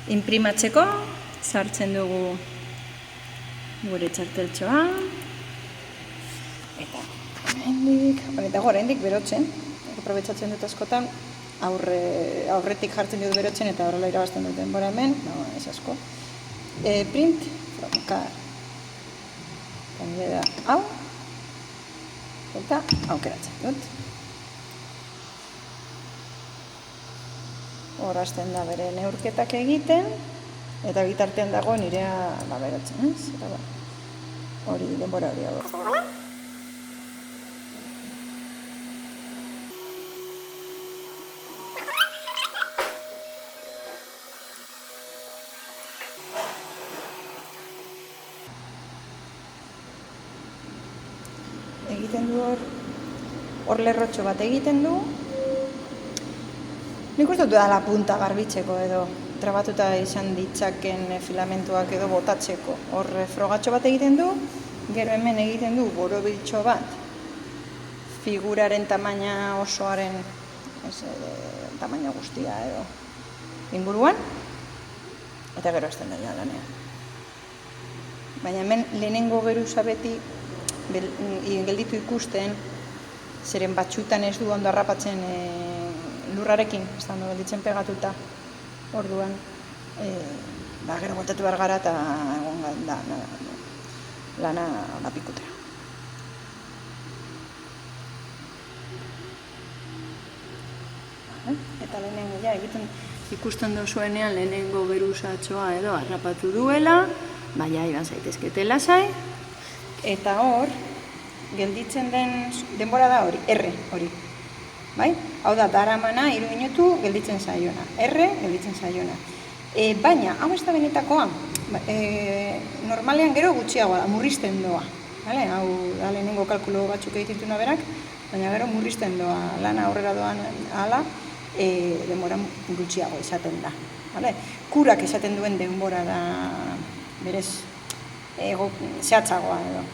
Inprimatzeko, sartzen dugu gure txarteltxoa. Eta oraindik berotzen. Aprobetxatzen dut askotan, aurretik jartzen dut berotzen eta horrela irabazten dut denbora hemen, ez asko. Print, provocar. Gainera hau, eta aukeratzen dut. Hor hasten da bere neurketak egiten, eta bitartean dago nirea berotzen, ez? Eta hori denbora hori hau. Egiten du hor lerrotxo bat egiten du. Nik uste dut dela punta garbitzeko edo trabatuta izan ditzaken filamentuak edo botatzeko. Hor frogatxo bat egiten du, gero hemen egiten du borobiltxo bat figuraren tamaina osoaren tamaina guztia edo inguruan, eta gero hasten da lanean. Baina hemen lehenengo geruza beti gelditu ikusten, zeren batxutan ez du ondo harrapatzen lurrarekin, ez da ondo gelditzen pegatuta, orduan, gero voltatu behar gara eta egon da lana lapikutera. Eta lehenengo egiten ikusten duzuenean lehenengo geruzatxoa edo harrapatu duela, baina iban zaitezkete lasai, eta hor, gelditzen den denbora da hori, R hori. Bai? Hau da, daramana 3 minutu gelditzen zaiona. R gelditzen zaiona. Baina, hau ez da benetakoa. Normalean gero gutxiagoa da, murrizten doa. Hau da lehenengo kalkulo batzuk egitituna berak, baina gero murrizten doa. Lana aurrera doan ala, denbora gutxiago izaten da. Kurak esaten duen denbora da berez zehatzagoa edo.